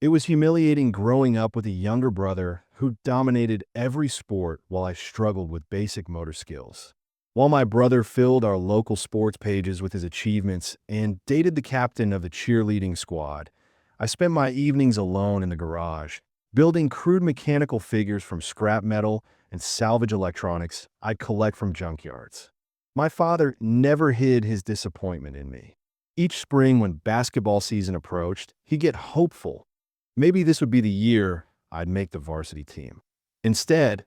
It was humiliating growing up with a younger brother who dominated every sport while I struggled with basic motor skills. While my brother filled our local sports pages with his achievements and dated the captain of the cheerleading squad, I spent my evenings alone in the garage, building crude mechanical figures from scrap metal and salvage electronics I'd collect from junkyards. My father never hid his disappointment in me. Each spring when basketball season approached, he'd get hopeful. Maybe this would be the year I'd make the varsity team. Instead,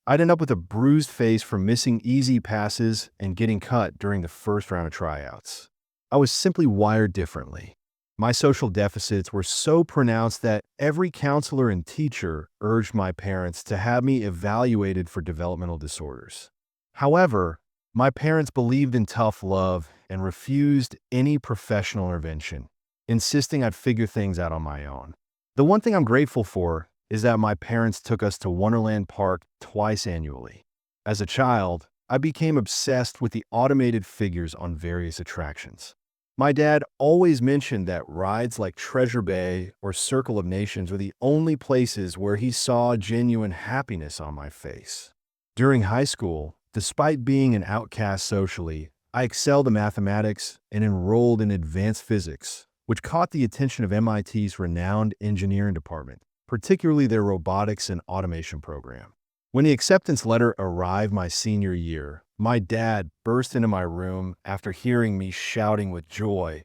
I'd end up with a bruised face from missing easy passes and getting cut during the first round of tryouts. I was simply wired differently. My social deficits were so pronounced that every counselor and teacher urged my parents to have me evaluated for developmental disorders. However, my parents believed in tough love and refused any professional intervention, insisting I'd figure things out on my own. The one thing I'm grateful for is that my parents took us to Wonderland Park twice annually. As a child, I became obsessed with the automated figures on various attractions. My dad always mentioned that rides like Treasure Bay or Circle of Nations were the only places where he saw genuine happiness on my face. During high school, despite being an outcast socially, I excelled in mathematics and enrolled in advanced physics, which caught the attention of MIT's renowned engineering department, particularly their robotics and automation program. When the acceptance letter arrived my senior year, my dad burst into my room after hearing me shouting with joy,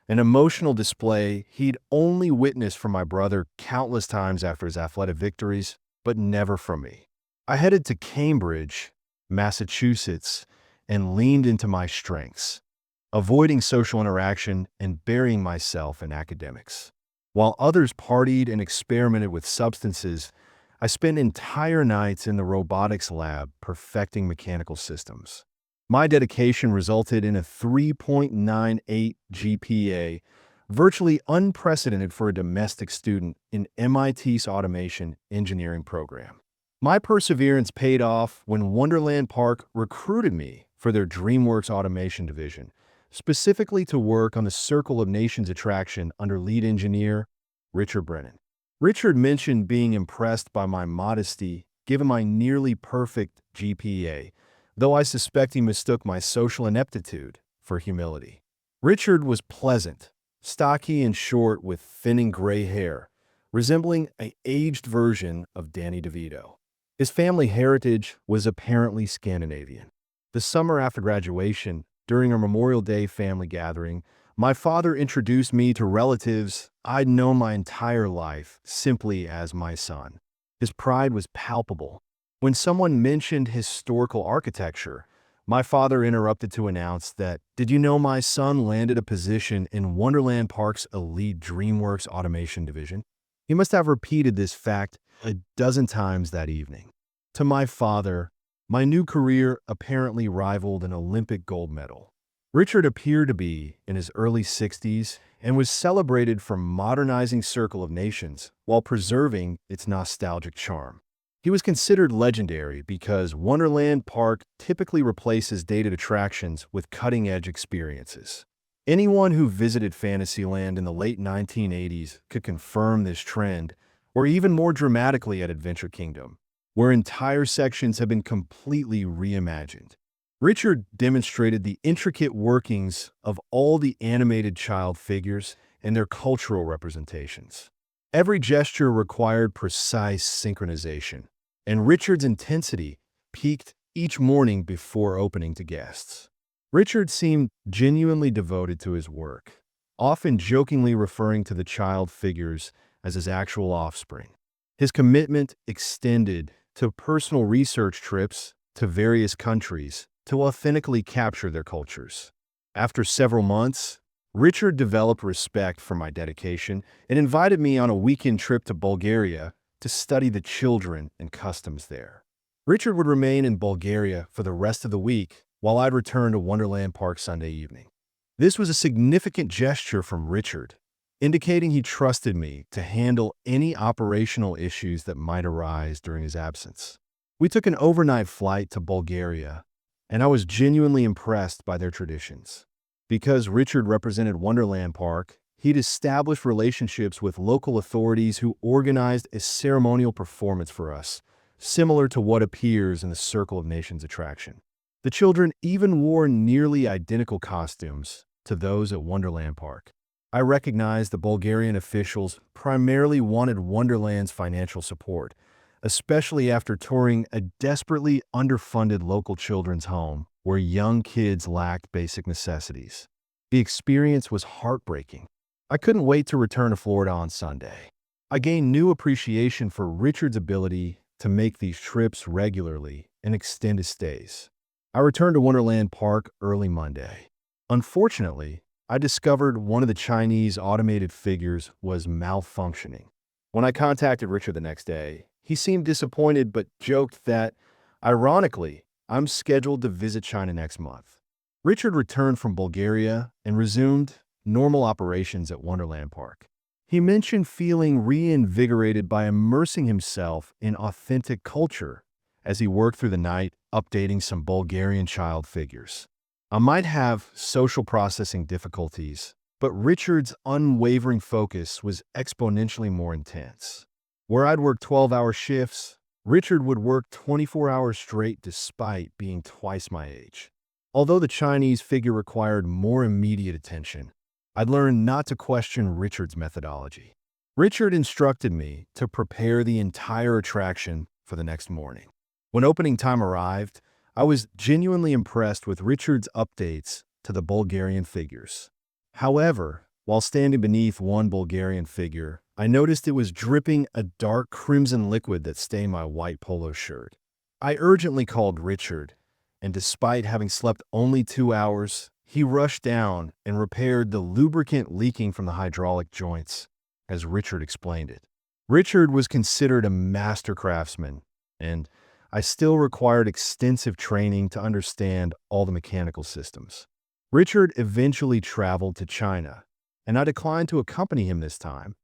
an emotional display he'd only witnessed from my brother countless times after his athletic victories, but never from me. I headed to Cambridge, Massachusetts, and leaned into my strengths, avoiding social interaction and burying myself in academics. While others partied and experimented with substances, I spent entire nights in the robotics lab perfecting mechanical systems. My dedication resulted in a 3.98 GPA, virtually unprecedented for a domestic student in MIT's automation engineering program. My perseverance paid off when Wonderland Park recruited me for their DreamWorks automation division, specifically to work on the Circle of Nations attraction under lead engineer Richard Brennan. Richard mentioned being impressed by my modesty given my nearly perfect GPA, though I suspect he mistook my social ineptitude for humility. Richard was pleasant, stocky and short with thinning gray hair, resembling an aged version of Danny DeVito. His family heritage was apparently Scandinavian. The summer after graduation, during a Memorial Day family gathering, my father introduced me to relatives I'd known my entire life simply as my son. His pride was palpable. When someone mentioned historical architecture, my father interrupted to announce that, "Did you know my son landed a position in Wonderland Park's elite DreamWorks automation division?" He must have repeated this fact a dozen times that evening. To my father, my new career apparently rivaled an Olympic gold medal. Richard appeared to be in his early 60s and was celebrated for modernizing Circle of Nations while preserving its nostalgic charm. He was considered legendary because Wonderland Park typically replaces dated attractions with cutting-edge experiences. Anyone who visited Fantasyland in the late 1980s could confirm this trend, or even more dramatically at Adventure Kingdom, where entire sections have been completely reimagined. Richard demonstrated the intricate workings of all the animated child figures and their cultural representations. Every gesture required precise synchronization, and Richard's intensity peaked each morning before opening to guests. Richard seemed genuinely devoted to his work, often jokingly referring to the child figures as his actual offspring. His commitment extended to personal research trips to various countries to authentically capture their cultures. After several months, Richard developed respect for my dedication and invited me on a weekend trip to Bulgaria to study the children and customs there. Richard would remain in Bulgaria for the rest of the week while I'd return to Wonderland Park Sunday evening. This was a significant gesture from Richard, indicating he trusted me to handle any operational issues that might arise during his absence. We took an overnight flight to Bulgaria, and I was genuinely impressed by their traditions. Because Richard represented Wonderland Park He'd established relationships with local authorities who organized a ceremonial performance for us, similar to what appears in the Circle of Nations attraction. The children even wore nearly identical costumes to those at Wonderland Park. I recognized the Bulgarian officials primarily wanted Wonderland's financial support, especially after touring a desperately underfunded local children's home where young kids lacked basic necessities. The experience was heartbreaking. I couldn't wait to return to Florida on Sunday. I gained new appreciation for Richard's ability to make these trips regularly and extend his stays. I returned to Wonderland Park early Monday. Unfortunately, I discovered one of the Chinese automated figures was malfunctioning. When I contacted Richard the next day, he seemed disappointed but joked that, ironically, I'm scheduled to visit China next month. Richard returned from Bulgaria and resumed normal operations at Wonderland Park. He mentioned feeling reinvigorated by immersing himself in authentic culture as he worked through the night updating some Bulgarian child figures. I might have social processing difficulties, but Richard's unwavering focus was exponentially more intense. Where I'd work 12-hour shifts, Richard would work 24 hours straight despite being twice my age. Although the Chinese figure required more immediate attention, I'd learned not to question Richard's methodology. Richard instructed me to prepare the entire attraction for the next morning. When opening time arrived, I was genuinely impressed with Richard's updates to the Bulgarian figures. However, while standing beneath one Bulgarian figure, I noticed it was dripping a dark crimson liquid that stained my white polo shirt. I urgently called Richard, and despite having slept only 2 hours, he rushed down and repaired the lubricant leaking from the hydraulic joints, as Richard explained it. Richard was considered a master craftsman, and I still required extensive training to understand all the mechanical systems. Richard eventually traveled to China, and I declined to accompany him this time,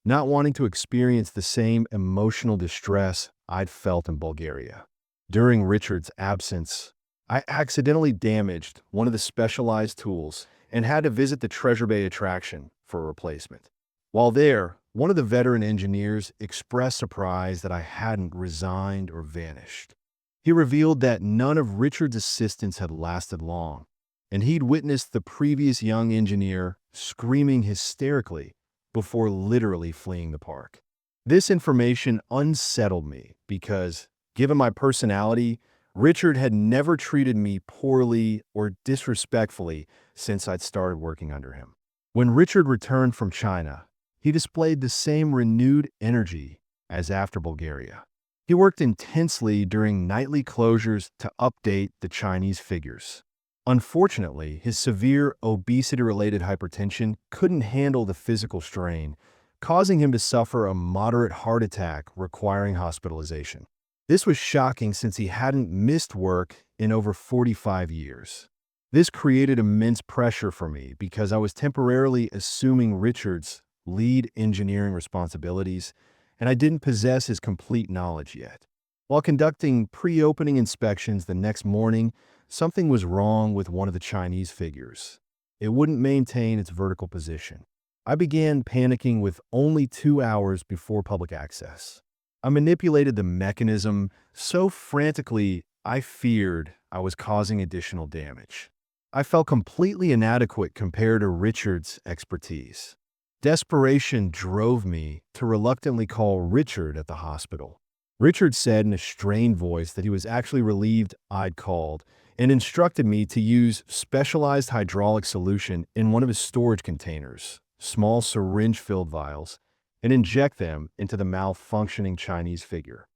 not wanting to experience the same emotional distress I'd felt in Bulgaria. During Richard's absence, I accidentally damaged one of the specialized tools and had to visit the Treasure Bay attraction for a replacement. While there, one of the veteran engineers expressed surprise that I hadn't resigned or vanished. He revealed that none of Richard's assistants had lasted long, and he'd witnessed the previous young engineer screaming hysterically before literally fleeing the park. This information unsettled me because, given my personality, Richard had never treated me poorly or disrespectfully since I'd started working under him. When Richard returned from China, he displayed the same renewed energy as after Bulgaria. He worked intensely during nightly closures to update the Chinese figures. Unfortunately, his severe obesity-related hypertension couldn't handle the physical strain, causing him to suffer a moderate heart attack requiring hospitalization. This was shocking since he hadn't missed work in over 45 years. This created immense pressure for me because I was temporarily assuming Richard's lead engineering responsibilities, and I didn't possess his complete knowledge yet. While conducting pre-opening inspections the next morning, something was wrong with one of the Chinese figures. It wouldn't maintain its vertical position. I began panicking with only 2 hours before public access. I manipulated the mechanism so frantically I feared I was causing additional damage. I felt completely inadequate compared to Richard's expertise. Desperation drove me to reluctantly call Richard at the hospital. Richard said in a strained voice that he was actually relieved I'd called and instructed me to use specialized hydraulic solution in one of his storage containers, small syringe-filled vials, and inject them into the malfunctioning Chinese figure.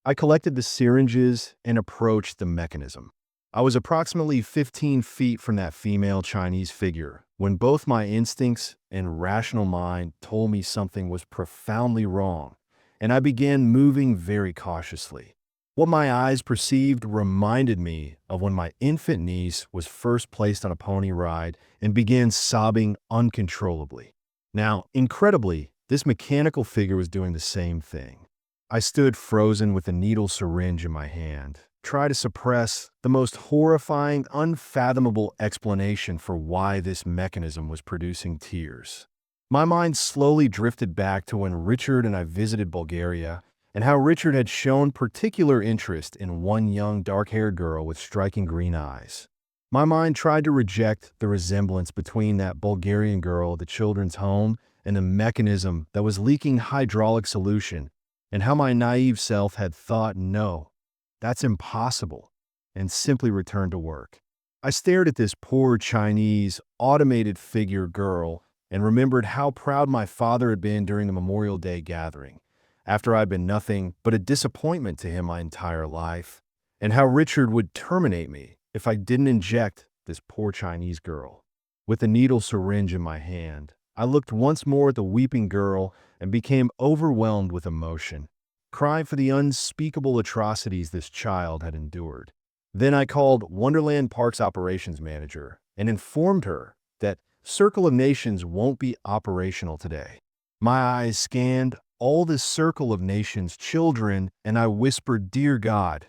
I collected the syringes and approached the mechanism. I was approximately 15 feet from that female Chinese figure when both my instincts and rational mind told me something was profoundly wrong, and I began moving very cautiously. What my eyes perceived reminded me of when my infant niece was first placed on a pony ride and began sobbing uncontrollably. Now, incredibly, this mechanical figure was doing the same thing. I stood frozen with a needle syringe in my hand, trying to suppress the most horrifying, unfathomable explanation for why this mechanism was producing tears. My mind slowly drifted back to when Richard and I visited Bulgaria, and how Richard had shown particular interest in one young dark-haired girl with striking green eyes. My mind tried to reject the resemblance between that Bulgarian girl at the children's home and the mechanism that was leaking hydraulic solution, and how my naive self had thought, no, that's impossible, and simply returned to work. I stared at this poor Chinese, automated figure girl and remembered how proud my father had been during the Memorial Day gathering, after I'd been nothing but a disappointment to him my entire life, and how Richard would terminate me if I didn't inject this poor Chinese girl. With the needle syringe in my hand, I looked once more at the weeping girl and became overwhelmed with emotion, crying for the unspeakable atrocities this child had endured. Then I called Wonderland Park's operations manager and informed her that Circle of Nations won't be operational today. My eyes scanned all this Circle of Nations children, and I whispered, "Dear God."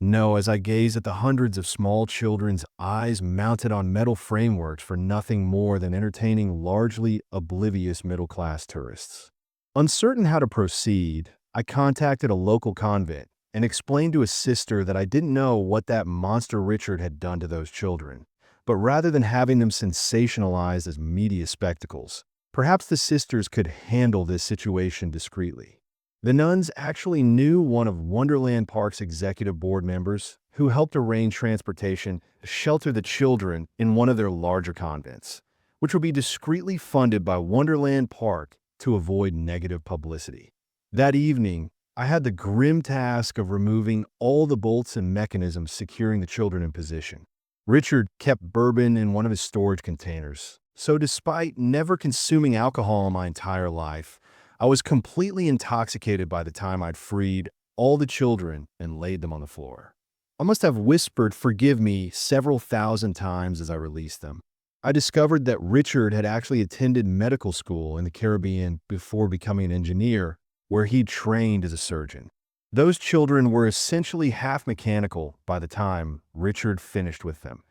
No, as I gazed at the hundreds of small children's eyes mounted on metal frameworks for nothing more than entertaining largely oblivious middle-class tourists. Uncertain how to proceed, I contacted a local convent and explained to a sister that I didn't know what that monster Richard had done to those children. But rather than having them sensationalized as media spectacles, perhaps the sisters could handle this situation discreetly. The nuns actually knew one of Wonderland Park's executive board members who helped arrange transportation to shelter the children in one of their larger convents, which would be discreetly funded by Wonderland Park to avoid negative publicity. That evening, I had the grim task of removing all the bolts and mechanisms securing the children in position. Richard kept bourbon in one of his storage containers, so despite never consuming alcohol in my entire life, I was completely intoxicated by the time I'd freed all the children and laid them on the floor. I must have whispered "forgive me" several thousand times as I released them. I discovered that Richard had actually attended medical school in the Caribbean before becoming an engineer, where he'd trained as a surgeon. Those children were essentially half mechanical by the time Richard finished with them,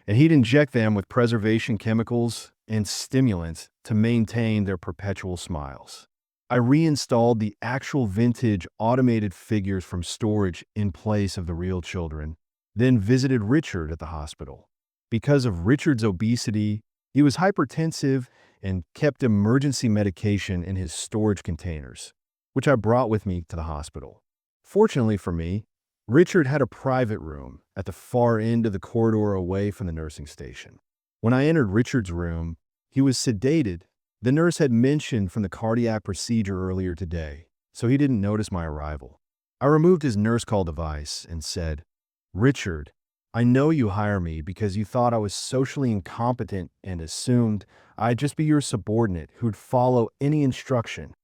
and he'd inject them with preservation chemicals and stimulants to maintain their perpetual smiles. I reinstalled the actual vintage automated figures from storage in place of the real children, then visited Richard at the hospital. Because of Richard's obesity, he was hypertensive and kept emergency medication in his storage containers, which I brought with me to the hospital. Fortunately for me, Richard had a private room at the far end of the corridor away from the nursing station. When I entered Richard's room, he was sedated. The nurse had mentioned from the cardiac procedure earlier today, so he didn't notice my arrival. I removed his nurse call device and said, "Richard, I know you hire me because you thought I was socially incompetent and assumed I'd just be your subordinate who'd follow any instruction."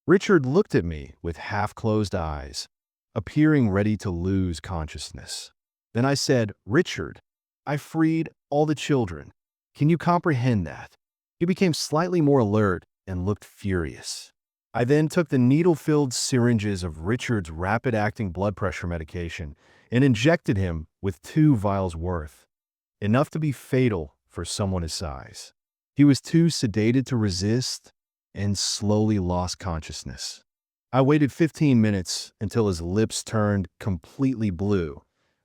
Richard looked at me with half-closed eyes, appearing ready to lose consciousness. Then I said, "Richard, I freed all the children. Can you comprehend that?" He became slightly more alert and looked furious. I then took the needle-filled syringes of Richard's rapid-acting blood pressure medication and injected him with 2 vials worth, enough to be fatal for someone his size. He was too sedated to resist and slowly lost consciousness. I waited 15 minutes until his lips turned completely blue,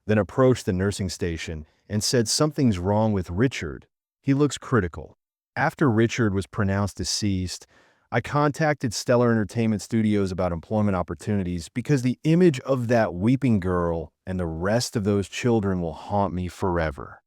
then approached the nursing station and said, "Something's wrong with Richard. He looks critical." After Richard was pronounced deceased, I contacted Stellar Entertainment Studios about employment opportunities because the image of that weeping girl and the rest of those children will haunt me forever.